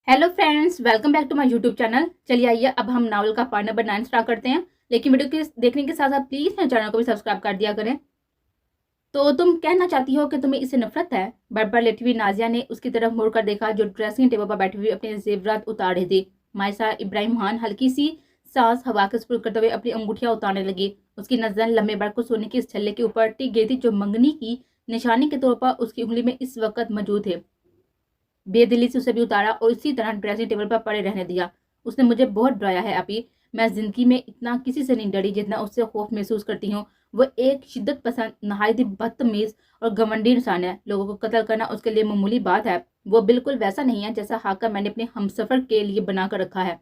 Hello friends, welcome back to my YouTube channel. चलिए आइए अब हम नावल का पार्ट नंबर 9 स्टार्ट करते हैं। लेकिन वीडियो के देखने के साथ साथ प्लीज मेरे चैनल को भी सब्सक्राइब कर दिया करें। तो तुम कहना चाहती हो कि तुम्हें इससे नफरत है? बेड पर लेटी हुई नाजिया ने उसकी तरफ मुड़कर देखा जो ड्रेसिंग टेबल पर बैठी हुई अपने जेवरात उतार रही थी। मायसा इब्राहिम खान हल्की सी सांस हवा के स्पुर करते हुए अपनी अंगूठियां उतारने लगी। उसकी नजर लंबे बेड को सोने की इस छल्ले के ऊपर टिक गई थी जो मंगनी की निशानी के तौर पर उसकी उंगली में इस वक्त मौजूद है। बेदिली से उसे भी उतारा और इसी तरह ड्रेसिंग टेबल पर पड़े रहने दिया। उसने मुझे बहुत डराया है अभी। मैं जिंदगी में इतना किसी से नहीं डरी जितना उससे खौफ महसूस करती हूँ। वो एक शिद्दत पसंद, नहायत ही बदतमीज और घमंडी इंसान है। लोगों को कत्ल करना उसके लिए मामूली बात है। वो बिल्कुल वैसा नहीं है जैसा हाका मैंने अपने हमसफर के लिए बना कर रखा है।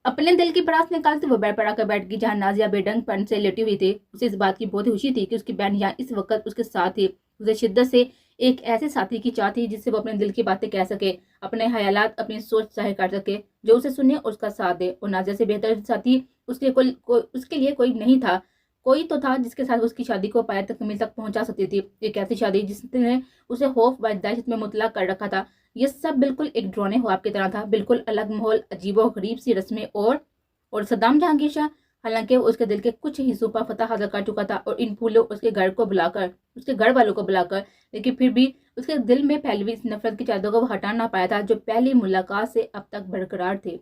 अपने दिल की पड़ास निकालते वो बेड पर आकर बैठ गई जहाँ नाजिया बेढंग पन से लेटी हुई थी। उसे इस बात की बहुत ही खुशी थी कि उसकी बहन यहाँ इस वक्त उसके साथ थी। उसे शिद्दत से एक ऐसे साथी की चाह थी जिससे वो अपने दिल की बातें कह सके, अपने ख्यालात, अपनी सोच जाहिर कर सके, जो उसे सुने और उसका साथ दे। और नाजिया से बेहतर साथी उसके लिए कोई नहीं था। कोई तो था जिसके साथ उसकी शादी को पाए तकमील तक पहुंचा सकती थी। एक ऐसी शादी जिसने उसे खौफ व दहशत में मुतला कर रखा था। ये सब बिल्कुल एक डरावने ख्वाब की तरह था। बिल्कुल अलग माहौल, अजीबो गरीब सी रस्में और सद्दाम जहांगीर शाह, हालांकि वो उसके दिल के कुछ हिस्सों पर फतह हासिल कर चुका था और इन फूलों उसके घर वालों को बुलाकर, लेकिन फिर भी उसके दिल में फैली हुई इस नफरत की चादर को वो हटा ना पाया था जो पहली मुलाकात से अब तक बरकरार थी।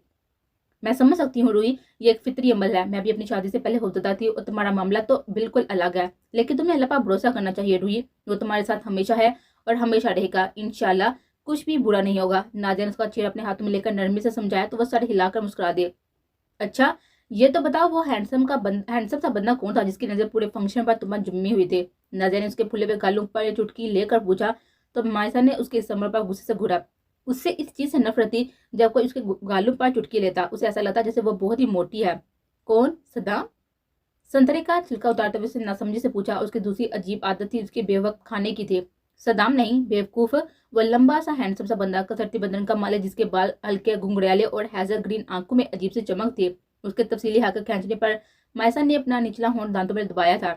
मैं समझ सकती हूँ रूही, ये एक फितरी अमल है। मैं भी अपनी शादी से पहले खुदता थी और तुम्हारा मामला तो बिल्कुल अलग है। लेकिन तुम्हें अल्लाह पर भरोसा करना चाहिए रूही। वो तुम्हारे साथ हमेशा है और हमेशा रहेगा। इंशाल्लाह कुछ भी बुरा नहीं होगा। नादिया ने उसका चेहरा अपने हाथ में लेकर नरमी से समझाया तो वह सर हिलाकर मुस्कुरा दे। अच्छा, ये तो बताओ वो हैंडसम सा बंदा कौन था जिसकी नजर पूरे फंक्शन पर तुम पर जमी हुई थी? नादिया ने उसके फुले हुए गालों पर ये चुटकी लेकर पूछा तो मायसा ने उसके समर पर गुस्से से घूरा। उससे इस चीज से नफरत थी जब कोई उसके गालों पर चुटकी लेता। उसे ऐसा लगता जैसे वो बहुत ही मोटी है। कौन? सद्दाम? संतरे का छिलका उतारते हुए उसने नासमझी से पूछा। उसकी दूसरी अजीब आदत थी उसके बेवक्त खाने की थी। सद्दाम नहीं, बेवकूफ। वो लंबा सा हैंडसम सा बंदा, कसरती बदन का मालिक जिसके बाल हल्के घुंघराले और हैजर ग्रीन आंखों में अजीब सी चमक थी। उसके तफसीली हक खींचने पर मायसा ने अपना निचला होंठ दांतों में दबाया था।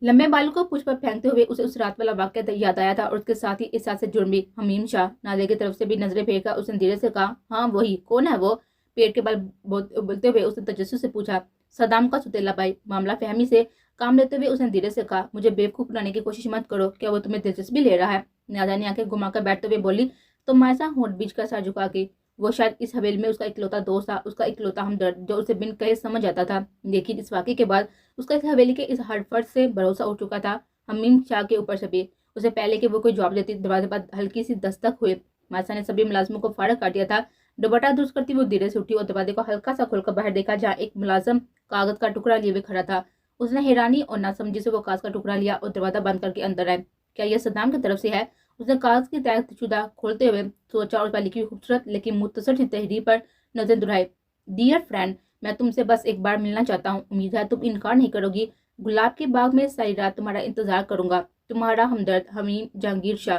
लंबे बालों को पूंछ पर फेंकते हुए उसे उस रात वाला वाकया याद आया था और उसके साथ ही इस साथ से जुर्म भी। हमीम शाह। नादिया की तरफ से भी नजरें फेंका उसने धीरे से कहा, हाँ वही। कौन है वो? पेट के बल बोलते हुए उसने तजस्सुस से पूछा। सदाम का सुतेला भाई। मामला फहमी से काम लेते हुए उसने धीरे से कहा, मुझे बेवकूफ बनाने की कोशिश मत करो। क्या वो तुम्हें दिलचस्पी ले रहा है? नादिया ने आंखें घुमाकर बैठते हुए बोली। तो मायसा होंठ बीच का सर झुका के, वो शायद इस हवेली में उसका इकलौता दोस्त था, उसका इकलौता हमदर्द जो उसे बिन कहे समझ आता था। लेकिन इस वाकये के बाद उसका इस हवेली के इस हर फर्ज से भरोसा उठ चुका था। हमीम शाह के ऊपर से भी। उसे पहले कि वो कोई जवाब देती दरवाजे पर हल्की सी दस्तक हुई। मायसा ने सभी मुलाजमों को फारग कर दिया था। दुपट्टा दुरुस्त करती वो धीरे से उठी और दरवाजे को हल्का सा खोलकर बाहर देखा जहाँ एक मुलाजम कागज का टुकड़ा लिए हुए खड़ा था। उसने हैरानी और नासमझी से वो कागज का टुकड़ा लिया और दरवाजा बंद करके अंदर आए। क्या यह सद्दाम की तरफ से है? उसने कागज की तहशुदा खोलते हुए सोचा और उस पर लिखी हुई खूबसूरत लेकिन मुख्तसर सी तहरीर पर नजर दुराई। डियर फ्रेंड, मैं तुमसे बस एक बार मिलना चाहता हूँ। उम्मीद है तुम इनकार नहीं करोगी। गुलाब के बाग में सारी रात तुम्हारा इंतजार करूंगा। तुम्हारा हमदर्द, हमीम जहांगीर शाह।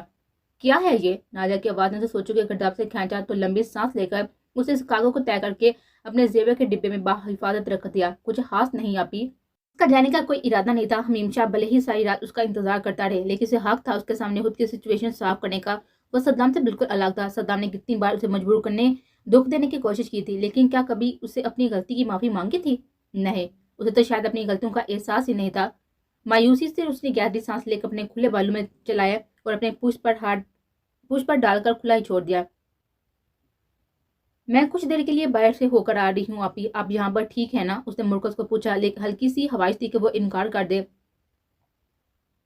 क्या है ये? नादिया की आवाज ने तो सोचो कि गर्दाब से खींचा तो लंबी सांस लेकर उसे इस कागज को तय करके अपने जेवर के डिब्बे में बाहिफाजत रख दिया। कुछ खास नहीं आपी। उसका जाने का कोई इरादा नहीं था। हमीम शाह भले ही सारी रात उसका इंतजार करता रहे लेकिन उसे हक था उसके सामने खुद की सिचुएशन साफ करने का। वह सद्दाम से बिल्कुल अलग था। सद्दाम ने कितनी बार उसे मजबूर करने, दुख देने की कोशिश की थी, लेकिन क्या कभी उसे अपनी गलती की माफी मांगी थी? नहीं। उसे तो शायद अपनी गलतियों का एहसास ही नहीं था। मायूसी से उसने गहरी सांस लेकर अपने खुले बालों में चलाया और अपने पूछ पर डालकर खुला ही छोड़ दिया। मैं कुछ देर के लिए बाहर से होकर आ रही हूँ आप यहाँ पर ठीक है ना? उसने मुड़कर उसको पूछा, लेकिन हल्की सी हवाइश थी कि वो इनकार कर दे।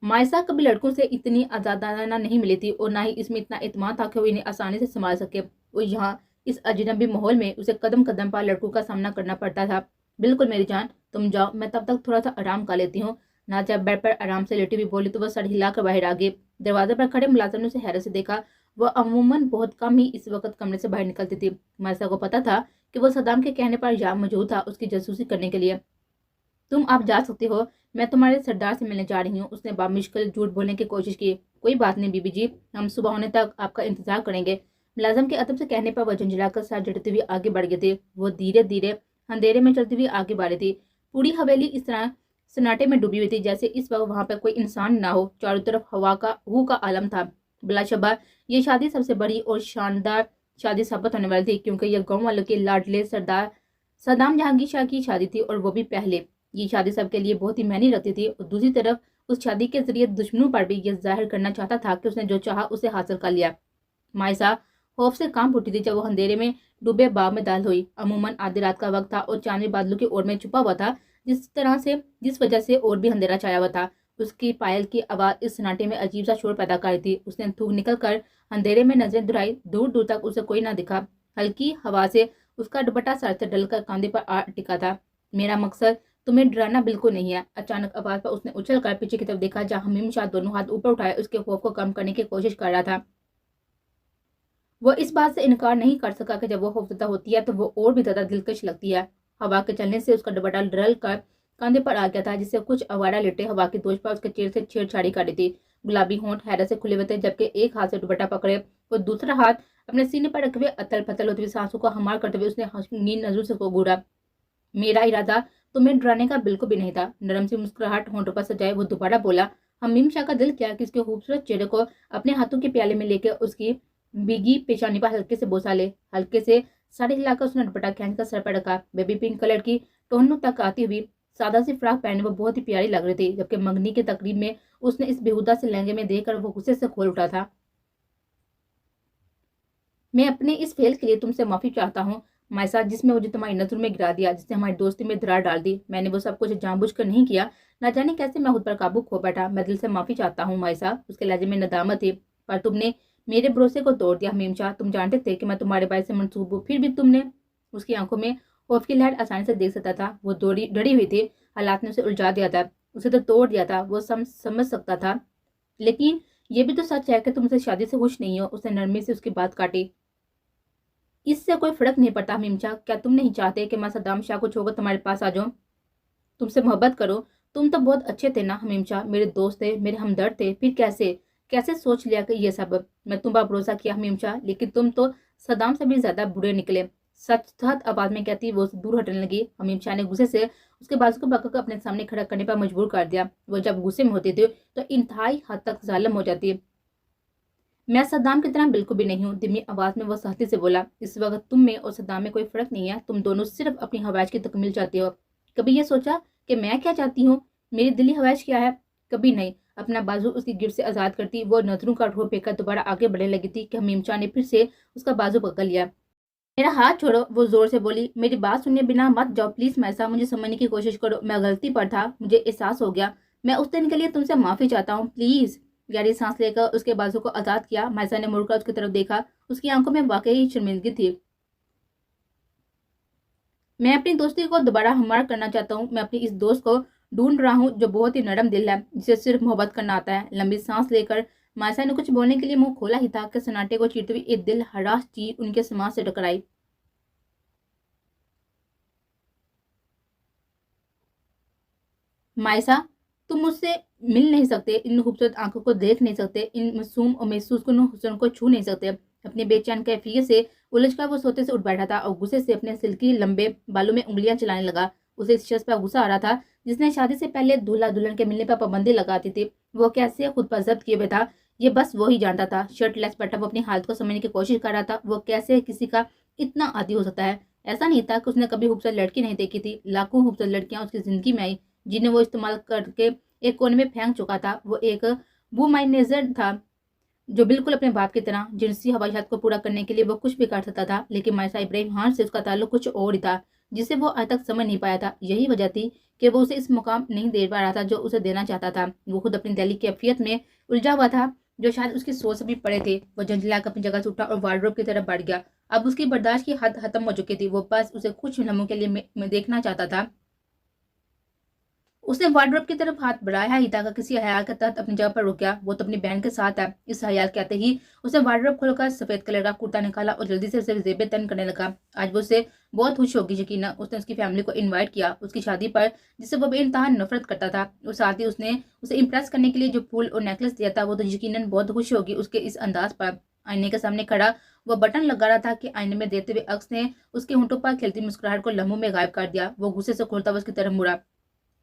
मायसा कभी लड़कों से इतनी आजादाना नहीं मिली थी और ना ही इसमें इतना एतमाद था कि वो इन्हें आसानी से संभाल सके। वो यहाँ इस अजनबी माहौल में उसे कदम कदम पर लड़कों का सामना करना पड़ता था। बिल्कुल मेरी जान, तुम जाओ, मैं तब तक थोड़ा सा आराम कर लेती हूँ। ना जब बेड पर आराम से लेटी हुई बोली तो वह सर हिलाकर बाहर आ गई। दरवाजे पर खड़े मुलाजिम ने उसे हैरत से देखा। वह अमूमन बहुत कम ही इस वक्त कमरे से बाहर निकलती थी। मायसा को पता था कि वह सद्दाम के कहने पर यहाँ मौजूद था उसकी जासूसी करने के लिए। तुम आप जा सकते हो, मैं तुम्हारे सरदार से मिलने जा रही हूँ। उसने बामुश्किल झूठ बोलने की कोशिश की। कोई बात नहीं बीबी जी, हम सुबह होने तक आपका इंतजार करेंगे। मुलाजम के अदब से कहने पर वह झंझलाकर सर झटते हुए आगे बढ़ गए थे। वो धीरे धीरे अंधेरे में चलती हुई आगे बढ़ रही थी। पूरी हवेली इस तरह सन्नाटे में डूबी हुई थी जैसे इस वक्त वहां पर कोई इंसान ना हो। चारों तरफ हवा का हू का आलम था। بلا شبہ یہ شادی سب سے بڑی اور شاندار شادی ثابت ہونے والی تھی، کیونکہ یہ گاؤں والوں کے لاڈلے سردار صدام جہانگیر شاہ کی شادی تھی، اور وہ بھی پہلے۔ یہ شادی سب کے لیے بہت ہی معنی رکھتی تھی، اور دوسری طرف اس شادی کے ذریعے دشمنوں پر بھی یہ ظاہر کرنا چاہتا تھا کہ اس نے جو چاہا اسے حاصل کر لیا۔ مائسا خوف سے کانپ اٹھی تھی جب وہ اندھیرے میں ڈوبے باغ میں داخل ہوئی۔ عموماً آدھی رات کا وقت تھا اور چاند بھی بادلوں کی اوڑ میں چھپا ہوا تھا، جس وجہ سے اور بھی اندھیرا چھایا ہوا تھا۔ اس کی پائل کی آواز اس سناٹے میں عجیب سا شور پیدا کر رہی تھی۔ اس نے تھوک نکل کر اندھیرے میں نظریں دہرائی، دور دور تک اسے کوئی نہ دکھا۔ ہلکی ہوا سے اس کا دوپٹہ سر سے ڈل کر کاندھے پر آ ٹکا تھا۔ میرا مقصد تمہیں ڈرانا بالکل نہیں ہے۔ اچانک آواز پر اس نے اچھل کر پیچھے کی طرف دیکھا، جہاں حمیم شاہ دونوں ہاتھ اوپر اٹھائے اس کے خوف کو کم کرنے کی کوشش کر رہا تھا۔ وہ اس بات سے انکار نہیں کر سکا کہ جب وہ خوفزدہ ہوتی ہے تو وہ اور بھی زیادہ دلکش لگتی ہے۔ ہوا کے چلنے سے اس کا دوپٹہ ڈل کر کاندھے پر آ گیا تھا، جس سے کچھ آوارہ لٹیں ہوا کی دوش پر اس کے چہرے سے چھیڑ چھاڑی کر رہی تھی۔ گلابی ہونٹ حیرت سے کھلے ہوئے تھے، جبکہ ایک ہاتھ سے دوپٹہ پکڑے اور دوسرا ہاتھ اپنے سینے پر رکھے ہوئے اتل پتل ہوتی ہوئی سانسوں کو ہمار کرتے ہوئے اس نے غمگین نظروں سے اس کو گھورا۔ میرا ارادہ تمہیں ڈرانے کا بالکل بھی نہیں تھا، نرم سی مسکراہٹ ہونٹوں پر سجائے وہ دوبارہ بولا۔ حمیم شاہ کا دل کیا کہ اس کے خوبصورت چہرے کو اپنے ہاتھوں کے پیالے میں لے کے اس کی بھیگی پیشانی پر ہلکے سے بوسہ لے۔ ہلکے سے ساڑی ہلا کر اس نے دوپٹہ کھینچ کر سر پر رکھا۔ بیبی پنک کلر کی ٹہنیوں تک آتی ہوئی سادہ سی فراک پہنے وہ بہت ہی پیاری لگ رہی تھی، جبکہ منگنی کے تقریب میں اس نے اس بےہودہ سے لہنگے میں دیکھ کر وہ غصے سے کھول اٹھا تھا۔ میں اپنے اس فیل کے لیے تم سے معافی چاہتا ہوں مائسا، جس میں مجھے تمہاری نظروں میں گرا دیا، جس نے ہماری دوستی میں دراڑ ڈال دی۔ میں نے وہ سب کچھ جان بوجھ کر نہیں کیا، نہ جانے کیسے میں خود پر قابو کھو بیٹھا۔ میں دل سے معافی چاہتا ہوں مائسا، اس کے لہجے میں ندامت تھی، پر تم نے میرے بھروسے کو توڑ دیا حمیم شاہ۔ تم جانتے تھے کہ میں تمہارے بارے سے منسوب ہوں، پھر بھی تم نے۔ اس کی آنکھوں میں خوف کی لہر آسانی سے دیکھ سکتا تھا، وہ ڈری ہوئی تھی۔ حالات نے اسے الجھا دیا تھا، اسے تو توڑ دیا تھا، وہ سمجھ سکتا تھا، لیکن یہ بھی تو سچ ہے کہ تم اسے شادی سے خوش نہیں ہو۔ اس نے نرمی سے اس کی بات کاٹی۔ اس سے کوئی فرق نہیں پڑتا حمیم شاہ، کیا تم نہیں چاہتے کہ میں صدام شاہ کو چھوڑ کر تمہارے پاس آ جاؤں، تم سے محبت کرو؟ تم تو بہت اچھے تھے نا حمیم شاہ، میرے دوست تھے، میرے ہمدرد تھے، پھر کیسے سوچ لیا کہ یہ سب؟ میں تم پر بھروسہ کیا حمیم شاہ، لیکن تم تو صدام سے بھی زیادہ برے نکلے۔ سچ آواز میں کہتی وہ دور ہٹنے لگی۔ حمیم شاہ نے غصے سے اس کے بازو کو پکڑ کر اپنے سامنے کھڑا کرنے پر مجبور کر دیا۔ وہ جب غصے میں ہوتی تھی تو انتہائی حد تک ظالم ہو جاتی۔ میں صدام کی طرح بالکل بھی نہیں ہوں، دھیمی آواز میں وہ سختی سے بولا۔ اس وقت تم میں اور صدام میں کوئی فرق نہیں ہے، تم دونوں صرف اپنی حوائج کی تکمیل چاہتے ہو۔ کبھی یہ سوچا کہ میں کیا چاہتی ہوں، میری دلی حوائج کیا ہے؟ کبھی نہیں۔ اپنا بازو اس کی گرفت سے آزاد کرتی وہ نظروں کا ڈھور پھینک کر دوبارہ آگے بڑھنے لگی تھی کہ حمیم شاہ نے پھر سے اس کا بازو پکڑ لیا۔ میرا ہاتھ چھوڑو، وہ زور سے بولی۔ میری بات سننے بنا مت جاؤ پلیز مائسا، مجھے سمجھنے کی کوشش کرو، میں غلطی پر تھا، مجھے احساس ہو گیا، میں اس دن کے لیے تم سے معافی چاہتا ہوں پلیز۔ گہری سانس لے کر اس کے بازو کو آزاد کیا۔ مائسا نے مڑ کر اس کی طرف دیکھا، اس کی آنکھوں میں واقعی شرمندگی تھی۔ میں اپنی دوستی کو دوبارہ ہموار کرنا چاہتا ہوں، میں اپنی اس دوست کو ڈھونڈ رہا ہوں جو بہت ہی نرم دل ہے، جسے صرف محبت کرنا آتا ہے۔ لمبی سانس لے کر مائسا نے کچھ بولنے کے لیے منہ کھولا ہی تھا کہ سناٹے کو چیرتے ہوئے ایک دل ہراس چیز ان کے سماج سے ٹکرائی۔ مائسا، تم مجھ سے مل نہیں سکتے، ان خوبصورت آنکھوں کو دیکھ نہیں سکتے، ان معصوم اور محسوس کن حسن کو چھو نہیں سکتے۔ اپنی بے چین کیفیت سے الجھ کر وہ سوتے سے اٹھ بیٹھا تھا اور غصے سے اپنے سلکی لمبے بالوں میں انگلیاں چلانے لگا۔ اسے اس شخص پر غصہ آ رہا تھا جس نے شادی سے پہلے دولہا دلہن کے ملنے پر پابندی لگاتی تھی۔ وہ کیسے خود پر ضبط کیے ہوئے تھا یہ بس وہی جانتا تھا۔ شرٹ لیس بیٹھا وہ اپنی حالت کو سمجھنے کی کوشش کر رہا تھا۔ وہ کیسے کسی کا اتنا عادی ہو سکتا ہے؟ ایسا نہیں تھا کہ اس نے کبھی خوبصورت لڑکی نہیں دیکھی تھی، لاکھوں خوبصورت لڑکیاں اس کی زندگی میں آئی جنہیں وہ استعمال کر کے ایک کونے میں پھینک چکا تھا۔ وہ ایک وومائنائزر تھا جو بالکل اپنے باپ کی طرح جنسی خواہشات کو پورا کرنے کے لیے وہ کچھ بھی کر سکتا تھا، لیکن مائسا ابراہیم خان سے اس کا تعلق کچھ اور ہی تھا جسے وہ آج تک سمجھ نہیں پایا تھا۔ یہی وجہ تھی کہ وہ اسے اس مقام نہیں دے پا رہا تھا جو اسے دینا چاہتا تھا۔ وہ خود اپنی دہلی کیفیت میں الجھا ہوا تھا جو شاید اس کی سوچ سے بھی پڑے تھے۔ وہ جھنجھلا کر اپنی جگہ سے اٹھا اور وارڈروب کی طرف بڑھ گیا۔ اب اس کی برداشت کی حد ختم ہو چکی تھی، وہ بس اسے کچھ لمحوں کے لیے دیکھنا چاہتا تھا۔ اس نے وارڈروب کی طرف ہاتھ بڑھایا ہی تھا کہ کسی خیال کے تحت اپنی جگہ پر رک گیا۔ وہ تو اپنی بہن کے ساتھ ہے۔ اس خیال کے آتے ہی اسے وارڈروب کھول کر سفید کلر کا کرتا نکالا اور جلدی سے اسے زیبیں تن کرنے لگا۔ آج وہ اسے بہت خوش ہوگی یقینا۔ اس نے اس کی فیملی کو انوائٹ کیا اس کی شادی پر جس سے وہ بے انتہا نفرت کرتا تھا، اور ساتھ ہی اس نے اسے امپریس کرنے کے لیے جو پھول اور نیکلس دیا تھا وہ تو یقیناً بہت خوش ہوگی اس کے اس انداز پر۔ آئینے کے سامنے کھڑا وہ بٹن لگا رہا تھا کہ آئینے میں دیتے ہوئے عکس نے اس کے ہونٹوں پر کھلتی مسکراہٹ کو لمحوں میں غائب کر دیا۔ وہ غصے سے کھولتا ہوا اس کی طرف مڑا۔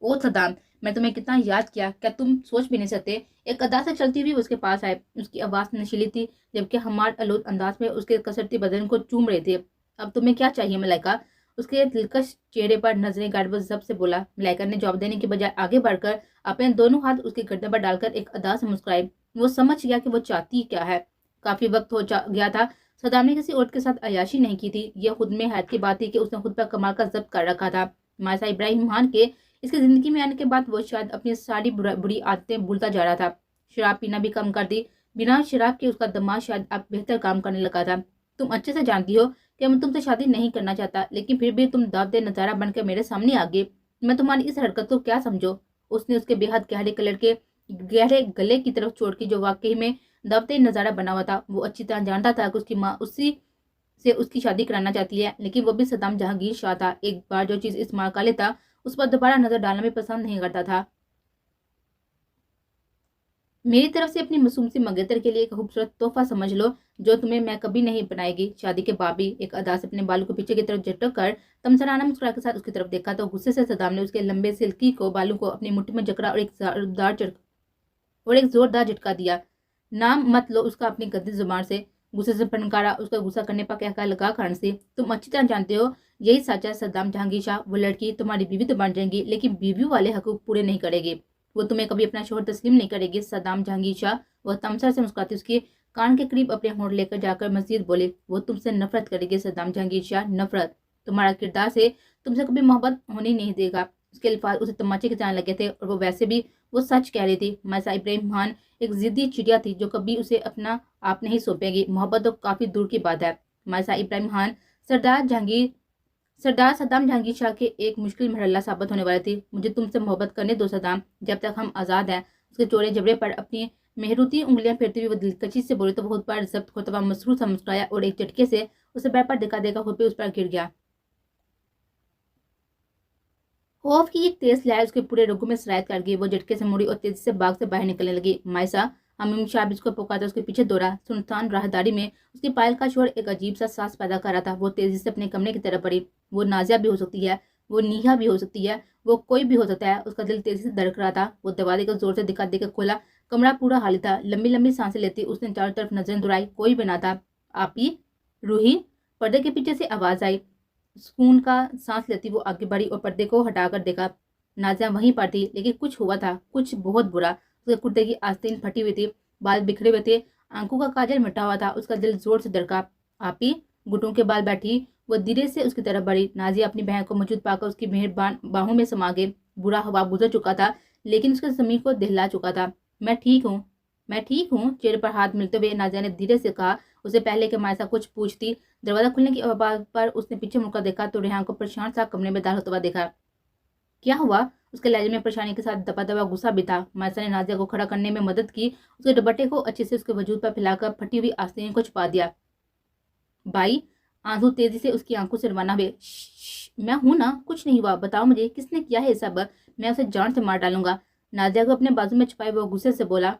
ओ सदाम, मैं तुम्हें कितना याद किया, क्या तुम सोच भी नहीं सकते। एक अदा से चलती हुई उसके पास आए। उसकी आवाज़ नशीली थी, जबकि हमार आलोद अंदाज में उसके कसरती बदन को चूम रहे थे। अब तुम्हें क्या चाहिए मलाइका? उसके दिलकश चेहरे पर नजरें गाड़ वो जब से बोला। मलाइका ने जवाब देने के बजाय आगे बढ़कर अपने दोनों हाथ उसके गर्दन पर डालकर एक अदा से मुस्कुराई। वो समझ गया कि वो चाहती क्या है। काफी वक्त हो गया था सदाम ने किसी औरत के साथ अय्याशी नहीं की थी। यह खुद में हैत की बात थी कि उसने खुद पर कमाल का जब्त कर रखा था। मायसा इब्राहिम खान के इसकी जिंदगी में आने के बाद वो शायद अपनी सारी बुरी आदतें भूलता जा रहा था। शराब पीना भी कम कर दी। बिना शराब के उसका दिमाग शायद अब बेहतर काम करने लगा था। तुम अच्छे से जानती हो कि मैं तुमसे शादी नहीं करना चाहता, लेकिन फिर भी तुम दावते नजारा बनकर मेरे सामने आ गए। मैं तुम्हारी इस हरकत को क्या समझो? उसने उसके बेहद गहरे कलर के गहरे गले की तरफ छोड़ की जो वाकई में दावते नजारा बना हुआ था। वो अच्छी तरह जानता था कि उसकी माँ उसी से उसकी शादी कराना चाहती है, लेकिन वो भी सदाम जहांगीर शाह था। एक बार जो चीज इस माकाले था उस पर दोबारा नजर डालना भी पसंद नहीं करता था। मेरी तरफ से अपनी मासूम सी मंगेतर के लिए एक खूबसूरत तोहफा समझ लो, जो तुम्हें मैं कभी नहीं बनाएगी। शादी के बाद भी एक अदा से अपने बालों को पीछे की तरफ झटक कर तमसराना मुस्कुरा के साथ उसकी तरफ देखा तो गुस्से से सदाम ने उसके लंबे सिल्की को बालों को अपनी मुट्ठी में जकड़ा और एक जोरदार झटका दिया। नाम मत लो उसका अपनी गंदी जुबान से। गुस्से से फनकारा। उसका गुस्सा करने पर क्या लगा कारण से तुम अच्छी तरह जानते हो यही सच है सद्दाम जहांगीर शाह। वो लड़की तुम्हारी बीवी तो बन जाएगी, लेकिन बीवी वाले हकूक पूरे नहीं करेगी। वो तुम्हें कभी अपना शोहर तस्लीम नहीं करेगी सद्दाम जहांगीर शाह। वह तमसा से मुस्कुराती उसके कान के करीब अपने होंठ लेकर जाकर मजीद बोले। वो तुमसे नफरत करेगी सद्दाम जहांगीर शाह, नफरत। तुम्हारा किरदार से तुमसे कभी मोहब्बत होने नहीं देगा। उसके अल्फाज उसे तमाचे के जाने लगे थे और वो वैसे भी वो सच कह रही थी। मायसा इब्राहिम खान एक जिद्दी चिड़िया थी जो कभी उसे अपना आप नहीं सौंपेगी। मोहब्बत तो काफी दूर की बात है। मायसा इब्राहिम खान सरदार सद्दाम जहांगीर शाह के एक मुश्किल मरहला साबित होने वाली थी। मुझे तुमसे मोहब्बत करने दो सद्दाम, जब तक हम आजाद हैं। उसके चौड़े जबड़े पर अपनी मेहरूती उंगलियां फेरती हुई वो दिलकशी से बोली तो बहुत बार जब्त होता हुआ मसरूर सा मुस्कुराया और एक झटके से उसे बैठ पर दिखा देगा खुद पे उस पर गिर गया। खौफ की एक तेज लहर उसके पूरे रगों में सरायत कर गई। वो झटके से मुड़ी और तेजी से बाग से बाहर निकलने लगी। मायसा हमीम शाह इसको पुकारता उसके पीछे दौड़ा। सुनसान राहदारी में उसकी पायल का शोर एक अजीब सा सांस पैदा कर रहा था। वो तेजी से अपने कमरे की तरफ बढ़ी। वो नाजिया भी हो सकती है, वो नीहा भी हो सकती है, वो कोई भी हो सकता है। उसका दिल तेजी से धड़क रहा था। वो दरवाजे को जोर से दिखा देकर खोला। कमरा पूरा खाली था। लंबी लंबी सांसें लेती उसने चारों तरफ नजरें दौड़ाई, कोई भी ना था। आपी, रूही, पर्दे के पीछे से आवाज आई। सुकून का सांस लेती वो आगे बढ़ी और पर्दे को हटाकर देखा। नाजिया वहीं पर थी, लेकिन कुछ हुआ था, कुछ बहुत बुरा। उसके कुर्ते की आस्तीन फटी हुई थी, बाल बिखरे हुए थे, आंखों का काजल मिटा हुआ था। उसका दिल जोर से धड़का। आपी, घुटनों के बाल बैठी वो धीरे से उसकी तरफ बढ़ी। नाजिया अपनी बहन को मौजूद पाकर उसकी मेहरबान बाहों में समा गई। बुरा हवा गुजर चुका था, लेकिन उसके जमीन को दहला चुका था। मैं ठीक हूँ, मैं ठीक हूँ, चेहरे पर हाथ मिलते हुए नाजिया ने धीरे से कहा। उसे पहले कि मायसा कुछ पूछती। दरवाजा खुलने की आवाज पर उसने पीछे मुड़कर देखा तो रेहान को परेशान सा कमरे में दाखिल होता हुआ देखा। क्या हुआ? उसके लहजे में परेशानी के साथ दबा दबा गुस्सा भी था। मायसा ने नाजिया को खड़ा करने में मदद की। उसके दुपट्टे को अच्छे से उसके वजूद पर फैलाकर फटी हुई आस्तीन को छुपा दिया। भाई, आंसू तेजी से उसकी आंखों से रवाना हुए। मैं हूं ना, कुछ नहीं हुआ, बताओ मुझे किसने किया है सब? मैं उसे जान से मार डालूंगा। नाजिया को अपने बाजू में छुपाए वो गुस्से से बोला।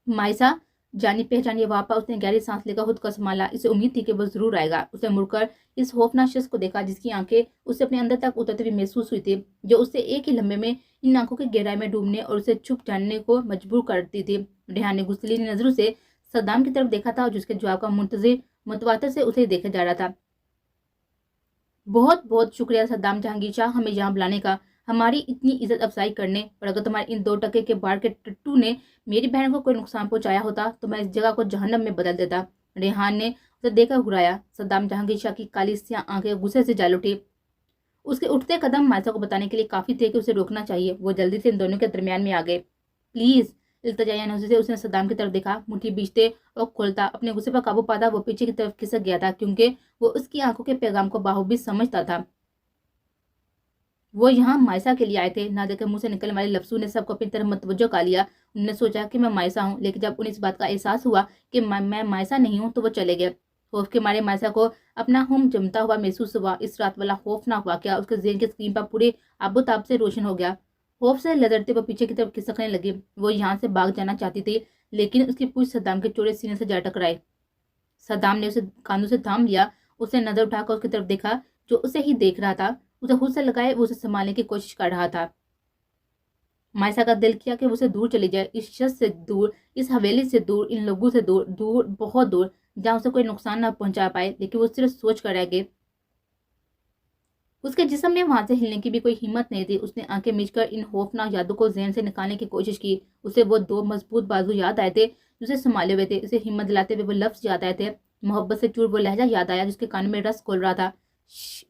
मायसा, जानी पहचानी वापा। उसने गहरी सांस लेकर खुद को संभाला। इसे उम्मीद थी कि वो जरूर आएगा। उसने मुड़कर इस खौफनाक शख्स को देखा जिसकी आंखें उसे अपने अंदर तक उतरती हुई महसूस हुई थी, जो उससे एक ही लम्हे में इन आंखों की गहराई में डूबने और उसे छुप जानने को मजबूर करती थी। रेहान ने गुस्सैली नजरों से सद्दाम की तरफ देखा था और जिसके जवाब का मुंतजिर मुतवातर से उसे देखा जा रहा था। बहुत बहुत शुक्रिया सद्दाम जहांगीर शाह, हमें यहाँ बुलाने का, हमारी इतनी इज्जत अफजाई करने। और अगर तुम्हारे इन 2 टके के बाढ़ के टट्टू ने मेरी बहन को कोई नुकसान पहुंचाया होता तो मैं इस जगह को जहन्नम में बदल देता। रेहान ने उसे देखकर घुराया। सद्दाम जहांगीर शाह की काली स्याह आंखें गुस्से से जल उठी। उसके उठते कदम मायसा को बताने के लिए काफी थे कि उसे रोकना चाहिए। वो जल्दी से इन दोनों के दरमियान में आ गए। प्लीज, इल्तिजाया नजर से उसने सद्दाम की तरफ देखा। मुट्ठी बीचते और खोलता अपने गुस्से पर काबू पाता वो पीछे की तरफ खिसक गया था, क्योंकि वो उसकी आंखों के पैगाम को बाखूबी समझता था। वो यहाँ मायसा के लिए आए थे। नादिया के मुंह से निकलने वाले लफ्जों ने सबको अपनी तरफ मतवज्जो कर लिया। उन्होंने सोचा कि मैं मायसा हूँ, लेकिन जब उन्हें इस बात का एहसास हुआ कि मैं मायसा नहीं हूँ तो वो चले गए। खौफ के मारे मायसा को अपना हम जमता हुआ महसूस हुआ। इस रात वाला खौफनाक वाकया उसके ज़हन की स्क्रीन पर पूरे आबोताब से रोशन हो गया। खौफ से लदरते वो पीछे की तरफ खिसकने लगी। वो यहाँ से भाग जाना चाहती थी, लेकिन उसकी पूछ सद्दाम के चौड़े सीने से जा टकराए। सद्दाम ने उसे कानों से थाम लिया। उसने नजर उठाकर उसकी तरफ देखा, जो उसे ही देख रहा था। اسے خود سے لگائے وہ اسے سنبھالنے کی کوشش کر رہا تھا۔ مائسا کا دل کیا کہ وہ اسے دور چلی جائے، اس شخص سے دور، اس حویلی سے دور، ان لوگوں سے دور، دور، بہت دور، جہاں اسے کوئی نقصان نہ پہنچا پائے، لیکن وہ صرف سوچ کر رہ گئے۔ اس کے جسم میں وہاں سے ہلنے کی بھی کوئی ہمت نہیں تھی۔ اس نے آنکھیں میچ کر ان خوفناک یادوں کو ذہن سے نکالنے کی کوشش کی۔ اسے وہ 2 مضبوط بازو یاد آئے تھے جو اسے سنبھالے ہوئے تھے، اسے ہمت دلاتے ہوئے وہ لفظ یاد آئے تھے، محبت سے چور وہ لہجہ یاد آیا جس کے کان میں رس کھول رہا تھا۔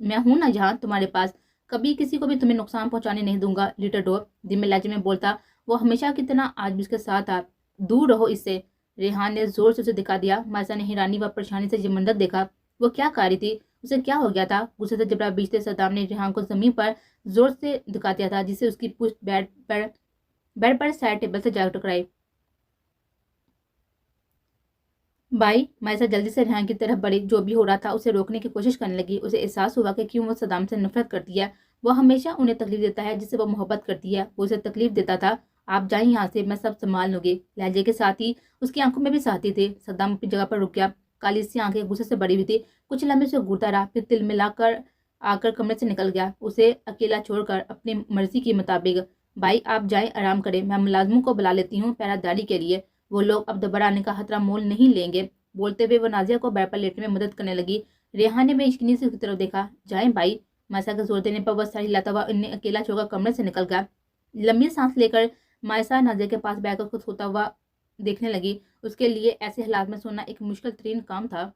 میں ہوں نا یہاں تمہارے پاس، کبھی کسی کو بھی تمہیں نقصان پہنچانے نہیں دوں گا لٹل ڈور، دھیمے لہجے میں بولتا۔ وہ ہمیشہ کی طرح آج بھی اس کے ساتھ تھا۔ دور رہو اس سے، ریحان نے زور سے اسے دکھا دیا۔ مائسا نے حیرانی و پریشانی سے یہ منظر دیکھا۔ وہ کیا کر رہی تھی؟ اسے کیا ہو گیا تھا؟ غصے سے جبڑا بیچتے صدام نے ریحان کو زمین پر زور سے دکا دیا تھا، جس سے اس کی پشت بیڈ پر سائڈ ٹیبل سے جا ٹکرائی۔ بھائی، مائسا جلدی سے ریحان کی طرف بڑھی، جو بھی ہو رہا تھا اسے روکنے کی کوشش کرنے لگی۔ اسے احساس ہوا کہ کیوں وہ صدام سے نفرت کرتی ہے۔ وہ ہمیشہ انہیں تکلیف دیتا ہے جس سے وہ محبت کرتی ہے، وہ اسے تکلیف دیتا تھا۔ آپ جائیں یہاں سے، میں سب سنبھال لوں گی، لہجے کے ساتھ ہی اس کی آنکھوں میں بھی ساتھی تھے۔ صدام اپنی جگہ پر رک گیا، کالی سی آنکھیں غصے سے بڑی ہوئی تھی۔ کچھ لمحے سے گھورتا رہا، پھر تل ملا کر آ کر کمرے سے نکل گیا، اسے اکیلا چھوڑ کر اپنی مرضی کے مطابق۔ بھائی آپ جائیں، آرام کریں، میں ملازموں کو بلا لیتی ہوں پہرہ داری کے لیے، وہ لوگ اب دوبارہ آنے کا خطرہ مول نہیں لیں گے۔ بولتے ہوئے وہ نازیہ کو بیڈ پر لیٹنے میں مدد کرنے لگی۔ ریحان نے بے یقینی سے اس کی طرف دیکھا۔ جائیں بھائی، مائسا کا زور دینے پر وہ سر ہلاتا ہوا انہیں اکیلا چھوڑ کر کمرے سے نکل گیا۔ لمبی سانس لے کر مائسا نازیہ کے پاس بیٹھ کر اس کو سوتا ہوا دیکھنے لگی۔ اس کے لیے ایسے حالات میں سونا ایک مشکل ترین کام تھا۔